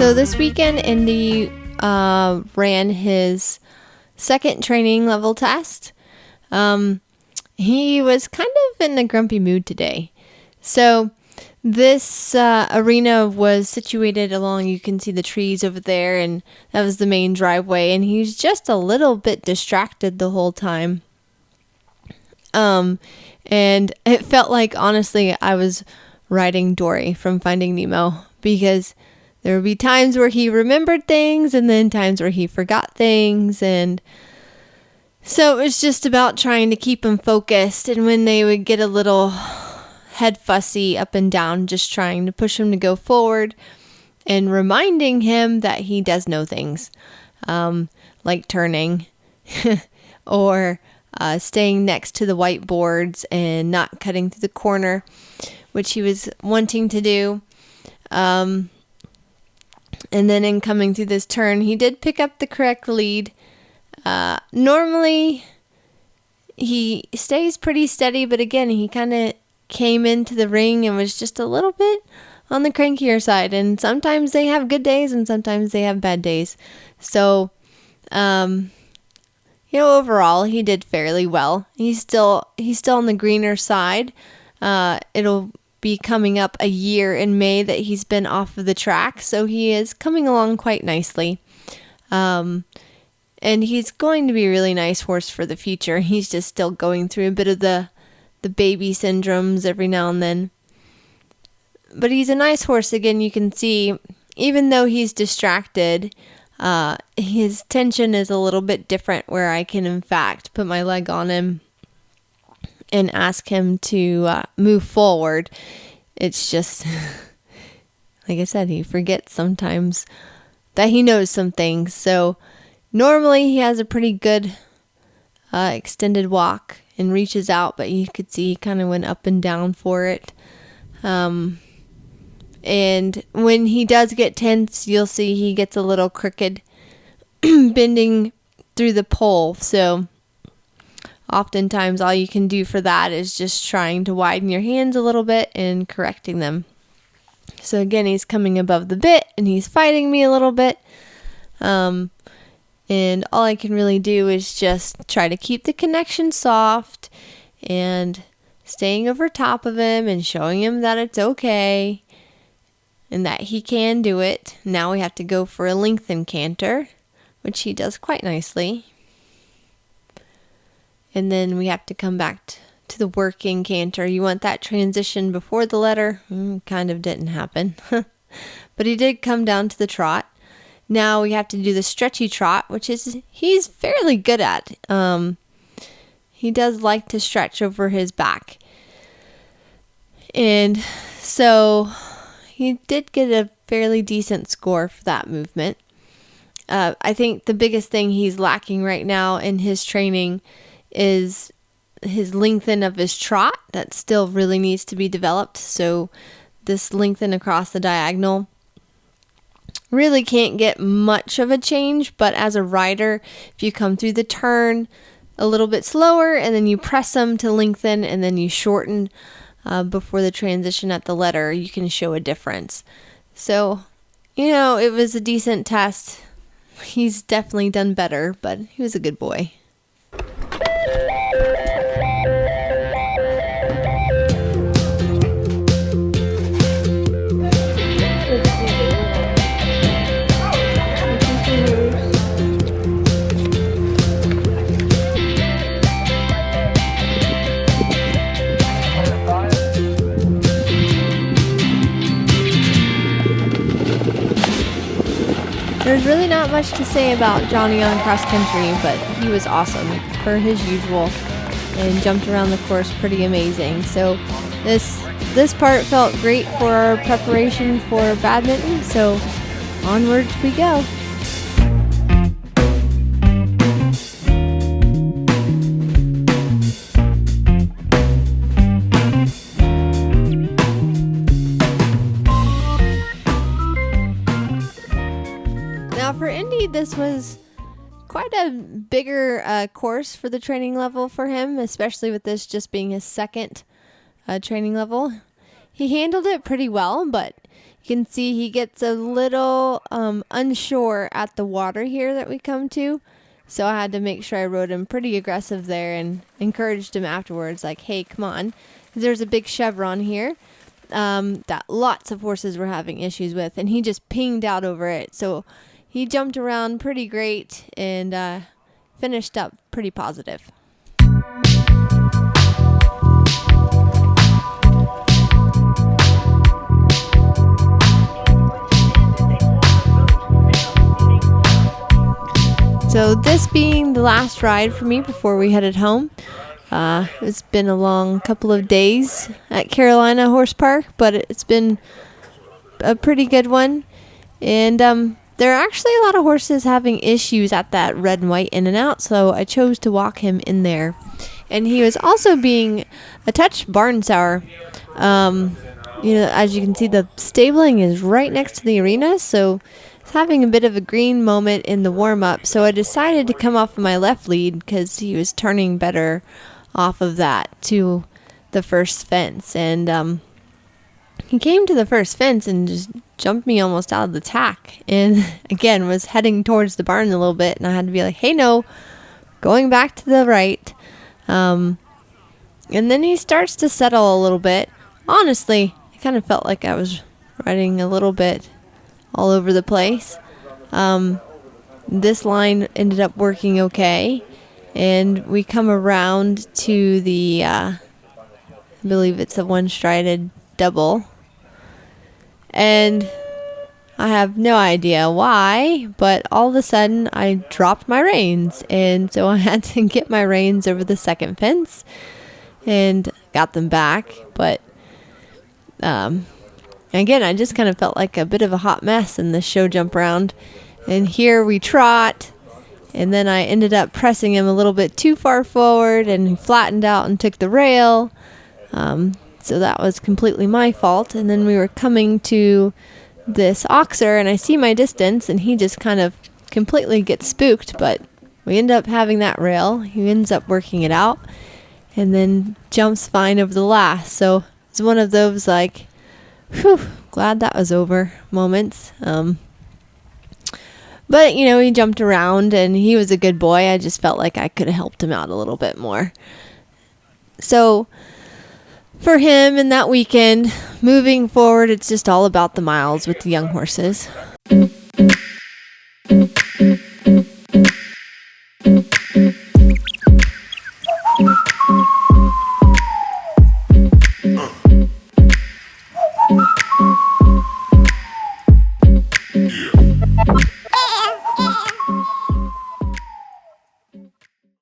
So this weekend, Indy ran his second training level test. He was kind of in a grumpy mood today. So this arena was situated along, you can see the trees over there, and that was the main driveway, and he was just a little bit distracted the whole time. And it felt like, honestly, I was riding Dory from Finding Nemo, because there would be times where he remembered things and then times where he forgot things, and so it was just about trying to keep him focused. And when they would get a little head fussy up and down, just trying to push him to go forward and reminding him that he does know things, like turning or staying next to the whiteboards and not cutting through the corner, which he was wanting to do. And then in coming through this turn, he did pick up the correct lead. Normally, he stays pretty steady, but again, he kind of came into the ring and was just a little bit on the crankier side. And sometimes they have good days and sometimes they have bad days. So, overall, he did fairly well. He's still on the greener side. It'll be coming up a year in May that he's been off of the track, so he is coming along quite nicely. And he's going to be a really nice horse for the future. He's just still going through a bit of the baby syndromes every now and then. But he's a nice horse. Again, you can see, even though he's distracted, his tension is a little bit different, where I can, in fact, put my leg on him and ask him to move forward. It's just, like I said, he forgets sometimes that he knows some things. So normally he has a pretty good extended walk and reaches out, but you could see he kind of went up and down for it. And when he does get tense, you'll see he gets a little crooked, bending through the pole. So oftentimes all you can do for that is just trying to widen your hands a little bit and correcting them. So again, he's coming above the bit and he's fighting me a little bit. And all I can really do is just try to keep the connection soft and staying over top of him and showing him that it's okay and that he can do it. Now we have to go for a lengthen canter, which he does quite nicely. And then we have to come back to the working canter. You want that transition before the letter. Kind of didn't happen. But he did come down to the trot. Now we have to do the stretchy trot, which he's fairly good at. He does like to stretch over his back. And so he did get a fairly decent score for that movement. I think the biggest thing he's lacking right now in his training is his lengthen of his trot. That still really needs to be developed. So this lengthen across the diagonal really can't get much of a change, but as a rider, if you come through the turn a little bit slower and then you press them to lengthen and then you shorten before the transition at the letter, you can show a difference. So, it was a decent test. He's definitely done better, but he was a good boy. There's really not much to say about Johnny on cross country, but he was awesome per his usual and jumped around the course pretty amazing. So this part felt great for our preparation for badminton, so onwards we go. Now for Indy, this was quite a bigger course for the training level for him, especially with this just being his second training level. He handled it pretty well, but You can see he gets a little unsure at the water here that we come to. So I had to make sure I rode him pretty aggressive there and encouraged him afterwards, like, hey, come on. 'Cause there's a big chevron here that lots of horses were having issues with, and he just pinged out over it. So he jumped around pretty great and finished up pretty positive. So this being the last ride for me before we headed home. It's been a long couple of days at Carolina Horse Park, but it's been a pretty good one. And there are actually a lot of horses having issues at that red and white in and out, so I chose to walk him in there. And he was also being a touch barn sour. As you can see, the stabling is right next to the arena, so it's having a bit of a green moment in the warm-up. So I decided to come off of my left lead because he was turning better off of that to the first fence. And he came to the first fence and just jumped me almost out of the tack. And again, was heading towards the barn a little bit, and I had to be like, hey, no, going back to the right. And then he starts to settle a little bit. Honestly, I kind of felt like I was riding a little bit all over the place. This line ended up working okay, and we come around to the I believe it's a one-strided double, and I have no idea why, but all of a sudden I dropped my reins, and so I had to get my reins over the second fence and got them back. But again, I just kind of felt like a bit of a hot mess in this show jump round. And here we trot, and then I ended up pressing him a little bit too far forward, and he flattened out and took the rail. So that was completely my fault. And then we were coming to this oxer, and I see my distance, and he just kind of completely gets spooked, but we end up having that rail. He ends up working it out and then jumps fine over the last. So it's one of those like, whew, glad that was over moments. But, he jumped around, and he was a good boy. I just felt like I could have helped him out a little bit more. So for him and that weekend, moving forward, it's just all about the miles with the young horses.